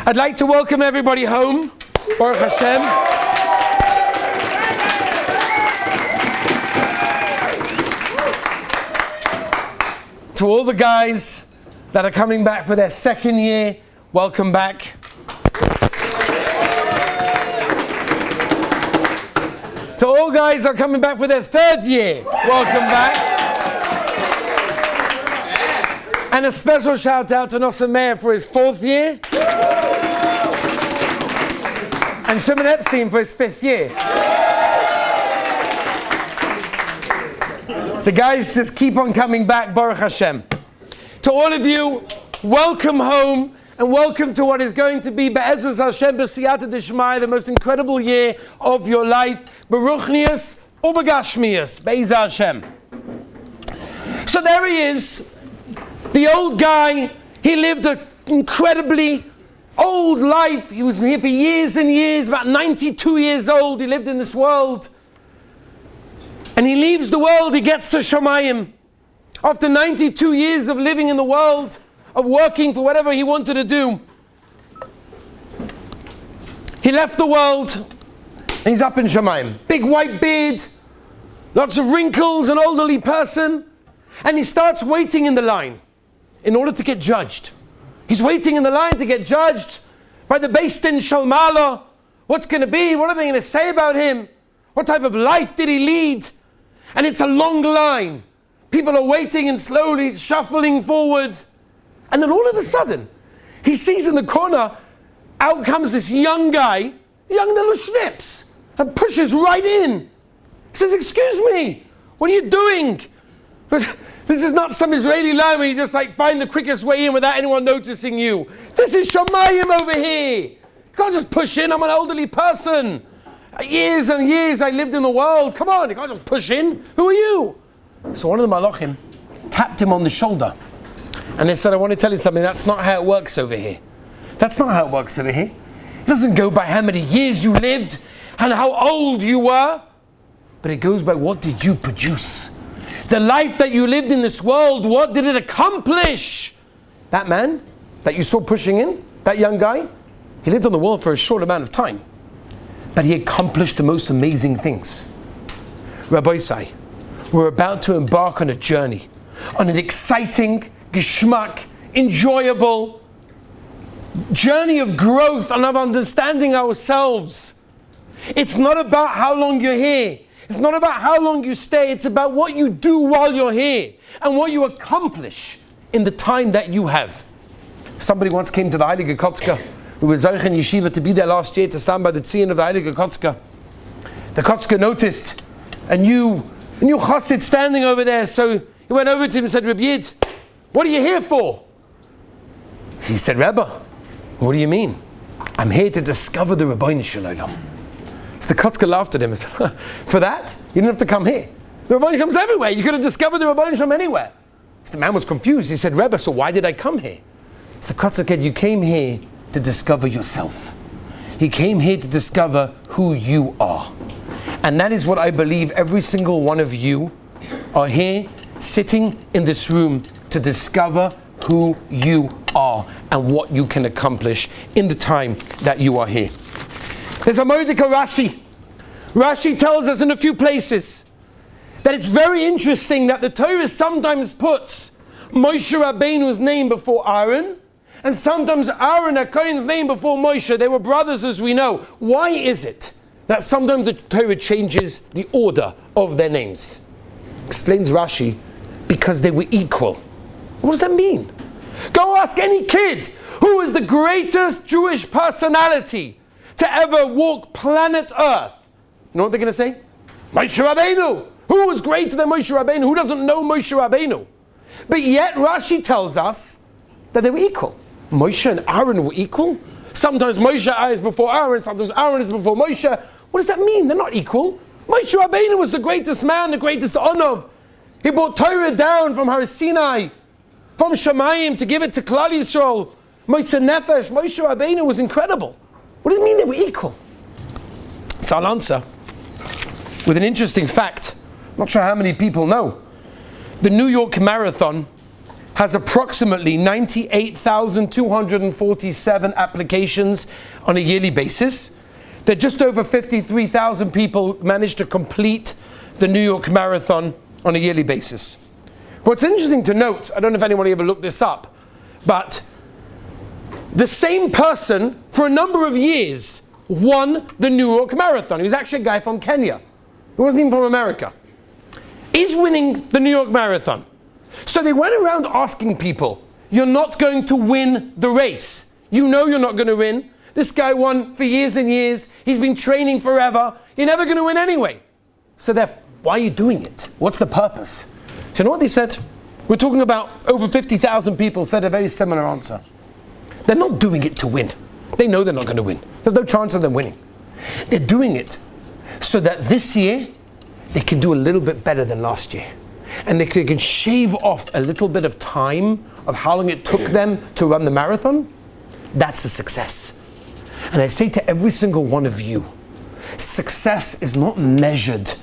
I'd like to welcome everybody home, Baruch Hashem. To all the guys that are coming back for their second year, welcome back. To all guys that are coming back for their third year, welcome back. And a special shout out to Nosson Meir for his fourth year. And Shimon Epstein for his fifth year. The guys just keep on coming back, Baruch Hashem. To all of you, welcome home and welcome to what is going to be Be'ezus Hashem B'siyata D'Shmai, the most incredible year of your life. Beruchnius Ubagashmius, Be'ez Hashem. So there he is, the old guy. He lived an incredibly old life. He was here for years and years, about 92 years old. He lived in this world. And he leaves the world, he gets to Shamayim. After 92 years of living in the world, of working for whatever he wanted to do, he left the world and he's up in Shamayim. Big white beard, lots of wrinkles, an elderly person. And he starts waiting in the line in order to get judged. He's waiting in the line to get judged by the Beis Din Shalmala. What's going to be? What are they going to say about him? What type of life did he lead? And it's a long line. People are waiting and slowly shuffling forward. And then all of a sudden, he sees in the corner, out comes this young guy, young little schnips, and pushes right in. He says, "Excuse me, what are you doing?" But this is not some Israeli line where you just find the quickest way in without anyone noticing you. This is Shamayim over here. You can't just push in. I'm an elderly person. Years and years I lived in the world. Come on, you can't just push in. Who are you? So one of the Malachim tapped him on the shoulder. And they said, "I want to tell you something. That's not how it works over here. That's not how it works over here. It doesn't go by how many years you lived and how old you were. But it goes by what did you produce. The life that you lived in this world, what did it accomplish?" That man that you saw pushing in, that young guy, he lived on the world for a short amount of time. But he accomplished the most amazing things. Rabbi Isai, we're about to embark on a journey, on an exciting, geschmack, enjoyable journey of growth and of understanding ourselves. It's not about how long you're here. It's not about how long you stay. It's about what you do while you're here and what you accomplish in the time that you have. Somebody once came to the Heilige Kotzka. We were Zoich in Yeshiva to be there last year to stand by the Tzion of the Heilige Kotzka. The Kotzka noticed a new chassid standing over there, so he went over to him and said, "Reb Yid, what are you here for?" He said, "Rebbe, what do you mean?" "I'm here to discover the Ribbono Shel Olam." So the Kotzka laughed at him and said, "For that, you didn't have to come here. The Ribbono Shel Olam's everywhere. You could have discovered the Ribbono Shel Olam anywhere." So the man was confused. He said, "Rebbe, so why did I come here?" So the Kotzka said, "You came here to discover yourself. You came here to discover who you are." And that is what I believe every single one of you are here, sitting in this room, to discover who you are and what you can accomplish in the time that you are here. There's a Mordecai Rashi. Rashi tells us in a few places that it's very interesting that the Torah sometimes puts Moshe Rabbeinu's name before Aaron, and sometimes Aaron HaKohen's name before Moshe. They were brothers, as we know. Why is it that sometimes the Torah changes the order of their names? Explains Rashi, because they were equal. What does that mean? Go ask any kid who is the greatest Jewish personality to ever walk planet Earth. You know what they're going to say? Moshe Rabbeinu. Who was greater than Moshe Rabbeinu? Who doesn't know Moshe Rabbeinu? But yet Rashi tells us that they were equal. Moshe and Aaron were equal. Sometimes Moshe is before Aaron, sometimes Aaron is before Moshe. What does that mean? They're not equal. Moshe Rabbeinu was the greatest man, the greatest honor. He brought Torah down from Har Sinai, from Shamayim, to give it to Klal Yisrael. Moshe Nefesh, Moshe Rabbeinu was incredible. What does it mean they were equal? So I'll answer with an interesting fact. I'm not sure how many people know. The New York Marathon has approximately 98,247 applications on a yearly basis. That just over 53,000 people managed to complete the New York Marathon on a yearly basis. What's interesting to note, I don't know if anyone ever looked this up, but the same person for a number of years won the New York Marathon. He was actually a guy from Kenya. He wasn't even from America. He's winning the New York Marathon. So they went around asking people, you're not going to win the race. You know you're not going to win. This guy won for years and years. He's been training forever. You're never going to win anyway. So why are you doing it? What's the purpose? So you know what they said? We're talking about over 50,000 people said a very similar answer. They're not doing it to win. They know they're not going to win. There's no chance of them winning. They're doing it so that this year they can do a little bit better than last year. And they can shave off a little bit of time of how long it took them to run the marathon. That's a success. And I say to every single one of you, success is not measured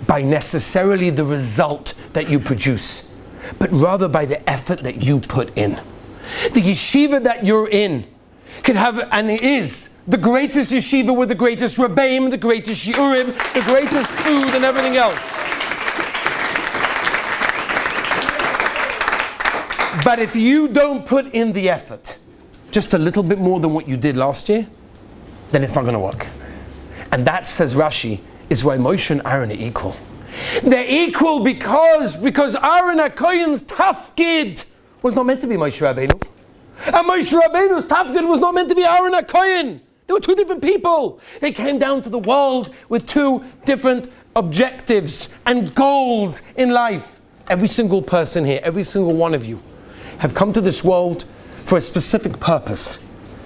by necessarily the result that you produce, but rather by the effort that you put in. The yeshiva that you're in can have, and it is, the greatest yeshiva with the greatest rebbeim, the greatest shiurim, the greatest food and everything else. But if you don't put in the effort, just a little bit more than what you did last year, then it's not going to work. And that, says Rashi, is why Moshe and Aaron are equal. They're equal because Aaron HaKohen's tafkid was not meant to be Moshe Rabbeinu. And Moshe Rabbeinu's tafkid was not meant to be Aaron HaKohen. They were two different people. They came down to the world with two different objectives and goals in life. Every single person here, every single one of you, have come to this world for a specific purpose.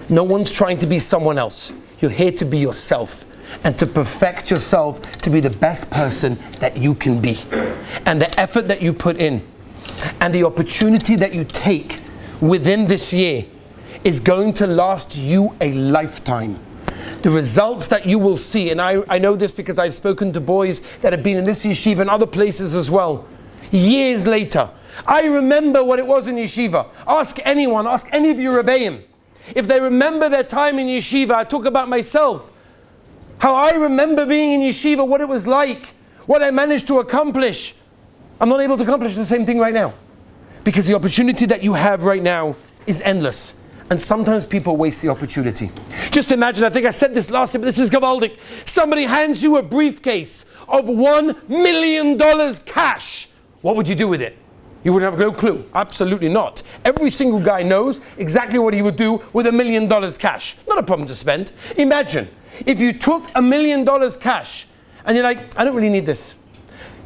No one's trying to be someone else. You're here to be yourself and to perfect yourself to be the best person that you can be. And the effort that you put in and the opportunity that you take within this year is going to last you a lifetime. The results that you will see, and I know this because I've spoken to boys that have been in this yeshiva and other places as well, years later. I remember what it was in yeshiva. Ask anyone, ask any of your rebbeim. If they remember their time in yeshiva, I talk about myself. How I remember being in yeshiva, what it was like, what I managed to accomplish. I'm not able to accomplish the same thing right now. Because the opportunity that you have right now is endless. And sometimes people waste the opportunity. Just imagine, I think I said this last time, but this is gavaldik. Somebody hands you a briefcase of $1 million cash. What would you do with it? You would have no clue. Absolutely not. Every single guy knows exactly what he would do with $1 million cash. Not a problem to spend. Imagine if you took $1 million cash and you're like, I don't really need this.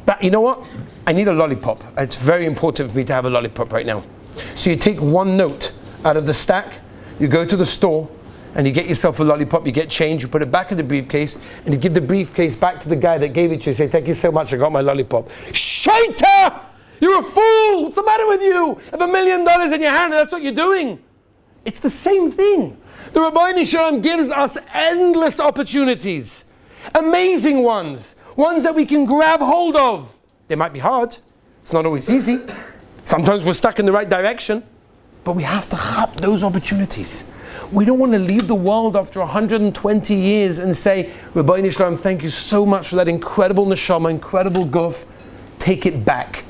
But you know what? I need a lollipop. It's very important for me to have a lollipop right now. So you take one note out of the stack, you go to the store, and you get yourself a lollipop, you get change, you put it back in the briefcase, and you give the briefcase back to the guy that gave it to you. You say, thank you so much, I got my lollipop. Shaita! You're a fool! What's the matter with you? You have $1 million in your hand and that's what you're doing. It's the same thing. The Rabbi Shalom gives us endless opportunities. Amazing ones. Ones that we can grab hold of. They might be hard. It's not always easy. Sometimes we're stuck in the right direction. But we have to hop those opportunities. We don't want to leave the world after 120 years and say, Rabbi Shalom, thank you so much for that incredible neshama, incredible guf. Take it back.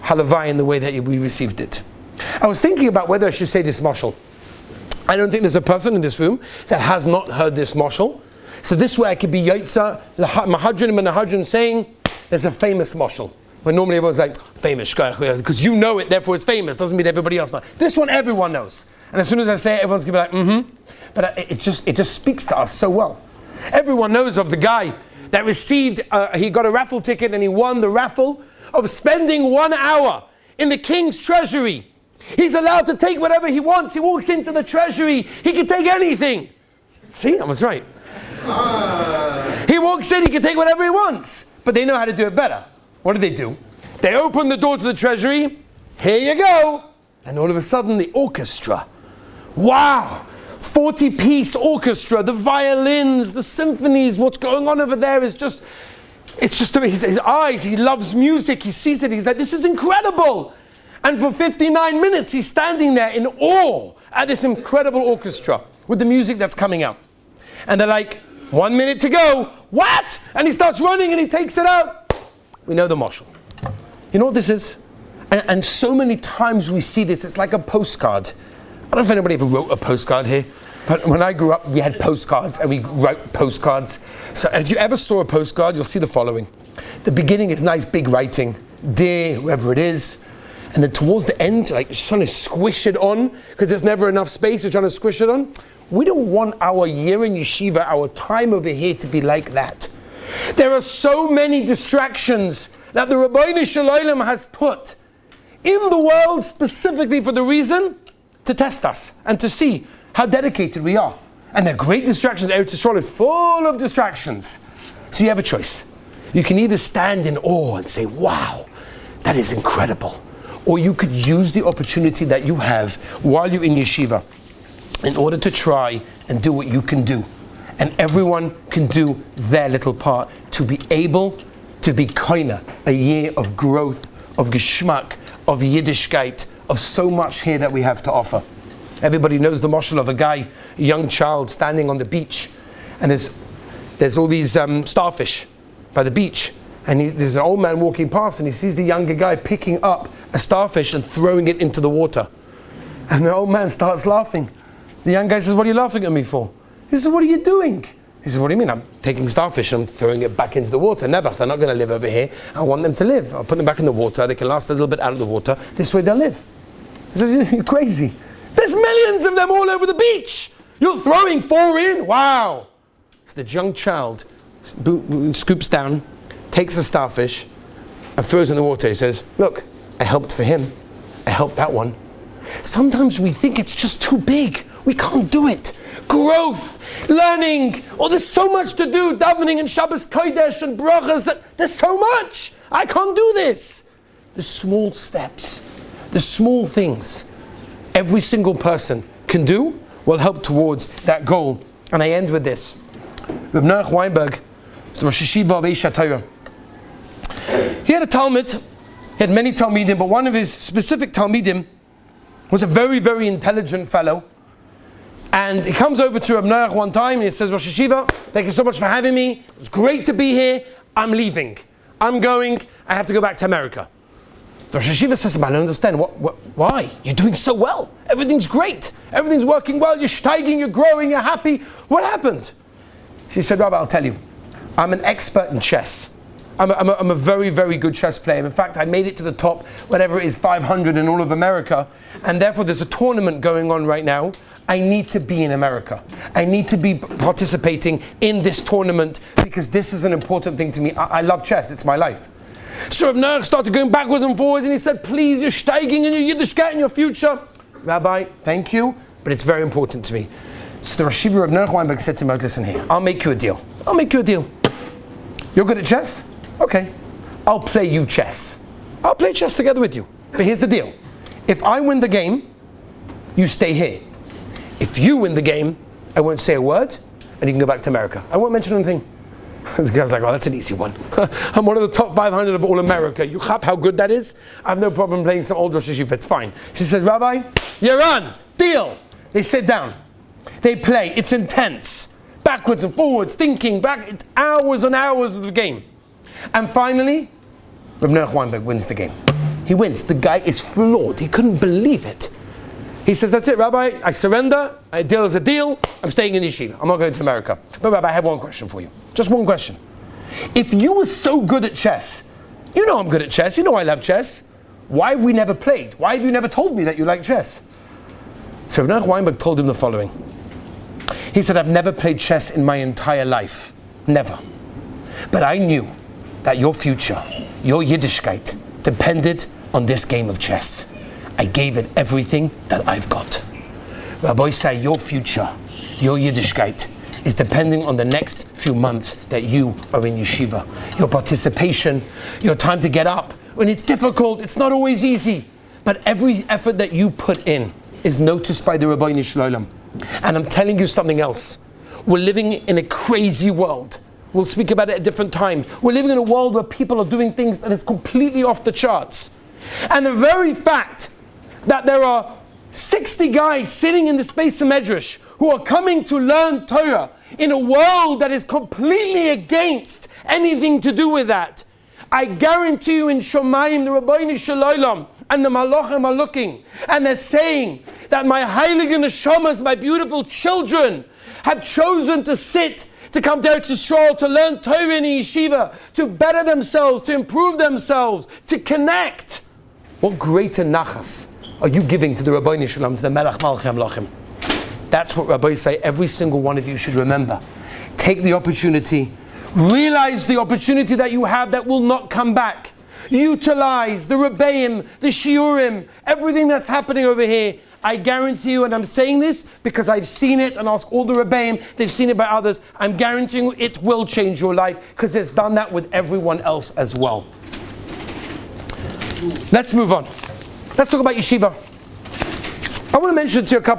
Halavai in the way that we received it. I was thinking about whether I should say this mashal. I don't think there's a person in this room that has not heard this mashal. So this way I could be Yaitza, Mahadrin and Mahadrin saying, there's a famous mashal. When normally everyone's like, famous, because you know it, therefore it's famous. Doesn't mean everybody else knows. This one everyone knows. And as soon as I say it, everyone's going to be like, But it just speaks to us so well. Everyone knows of the guy that received, he got a raffle ticket and he won the raffle of spending 1 hour in the king's treasury. He's allowed to take whatever he wants. He walks into the treasury. He can take anything. See, I was right. He walks in, he can take whatever he wants. But they know how to do it better. What do? They open the door to the treasury. Here you go. And all of a sudden the orchestra. Wow. 40-piece orchestra. The violins, the symphonies. What's going on over there is just... It's just his eyes. He loves music. He sees it. He's like, this is incredible. And for 59 minutes, he's standing there in awe at this incredible orchestra with the music that's coming out. And they're like, 1 minute to go. What? And he starts running and he takes it out. We know the mashal. You know what this is? And so many times we see this, it's like a postcard. I don't know if anybody ever wrote a postcard here, but when I grew up, we had postcards and we wrote postcards. So if you ever saw a postcard, you'll see the following. The beginning is nice big writing, dear, whoever it is. And then towards the end, like you're trying to squish it on, because there's never enough space, you're trying to squish it on. We don't want our year in yeshiva, our time over here to be like that. There are so many distractions that the Rabbeinu Shalom has put in the world specifically for the reason to test us and to see how dedicated we are. And they're great distractions. Eretz Yisrael is full of distractions. So you have a choice. You can either stand in awe and say, wow, that is incredible. Or you could use the opportunity that you have while you're in yeshiva in order to try and do what you can do. And everyone can do their little part to be able to be koina, a year of growth, of geschmack, of Yiddishkeit, of so much here that we have to offer. Everybody knows the mashal of a young child standing on the beach, and there's all these starfish by the beach, and there's an old man walking past, and he sees the younger guy picking up a starfish and throwing it into the water. And the old man starts laughing. The young guy says, "What are you laughing at me for?" He says, "What are you doing?" He says, "What do you mean? I'm taking starfish and throwing it back into the water. Never, they're not going to live over here. I want them to live. I'll put them back in the water. They can last a little bit out of the water. This way they'll live." He says, "You're crazy. There's millions of them all over the beach. You're throwing 4 in? Wow." So the young child scoops down, takes a starfish, and throws it in the water. He says, "Look, I helped for him. I helped that one." Sometimes we think it's just too big. We can't do it. Growth, learning, there's so much to do. Davening and Shabbos Kodesh and brachas. There's so much. I can't do this. The small steps, the small things, every single person can do will help towards that goal. And I end with this. Reb Noach Weinberg, the Rosh Yeshiva of Eish HaTorah. He had a Talmud. He had many Talmidim, but one of his specific Talmidim was a very, very intelligent fellow. And he comes over to Reb Noach one time and he says, "Rosh Yeshiva, thank you so much for having me. It's great to be here. I'm leaving. I'm going. I have to go back to America." So Rosh Yeshiva says, "I don't understand. Why? You're doing so well. Everything's great. Everything's working well. You're steiging, you're growing, you're happy. What happened?" She said, "Rabbi, I'll tell you. I'm an expert in chess. I'm a very, very good chess player. In fact, I made it to the top, whatever it is, 500 in all of America. And therefore, there's a tournament going on right now. I need to be in America. I need to be participating in this tournament because this is an important thing to me. I love chess. It's my life." So Reb Noach started going backwards and forwards and he said, "Please, you're steiging in your Yiddishkeit in your future." "Rabbi, thank you, but it's very important to me." So the Rosh Yeshiva Reb Noach Weinberg said to him, "Listen here, I'll make you a deal. I'll make you a deal. You're good at chess? Okay. I'll play you chess. I'll play chess together with you. But here's the deal. If I win the game, you stay here. If you win the game, I won't say a word, and you can go back to America. I won't mention anything." The guy's like, "Oh, that's an easy one. I'm one of the top 500 of all America. You chap how good that is? I have no problem playing some old Rosh Yeshiva. It's fine." She says, "Rabbi, you're on. Deal." They sit down. They play. It's intense. Backwards and forwards, thinking, back, hours and hours of the game. And finally, Reb Noach Weinberg wins the game. He wins. The guy is floored. He couldn't believe it. He says, "That's it, Rabbi. I surrender. A deal is a deal. I'm staying in yeshiva. I'm not going to America. But Rabbi, I have one question for you. Just one question. If you were so good at chess, you know I'm good at chess. You know I love chess. Why have we never played? Why have you never told me that you like chess?" So Reb Noach Weinberg told him the following. He said, "I've never played chess in my entire life. Never. But I knew that your future, your Yiddishkeit, depended on this game of chess. I gave it everything that I've got. Rabbi say your future, your Yiddishkeit, is depending on the next few months that you are in yeshiva. Your participation, your time to get up. When it's difficult, it's not always easy. But every effort that you put in is noticed by the Rabbeinu Shalom. And I'm telling you something else. We're living in a crazy world. We'll speak about it at different times. We're living in a world where people are doing things that is completely off the charts. And the very fact that there are 60 guys sitting in the space of Medrash who are coming to learn Torah in a world that is completely against anything to do with that, I guarantee you in Shomayim, the Rabbeinu Shalom and the Malachim are looking and they're saying that my Heilige Neshamas, my beautiful children, have chosen to sit, to come to Eretz Yisrael, to learn Torah in yeshiva, to better themselves, to improve themselves, to connect. What greater nachas are you giving to the Rabbeinu Shalom, to the Melech Malchei Hamlachim? That's what rabbis say every single one of you should remember. Take the opportunity. Realize the opportunity that you have that will not come back. Utilize the Rebbeim, the Shiurim, everything that's happening over here. I guarantee you, and I'm saying this because I've seen it, and ask all the Rebbeim, they've seen it by others, I'm guaranteeing you it will change your life because it's done that with everyone else as well. Let's move on. Let's talk about yeshiva. I want to mention to you a couple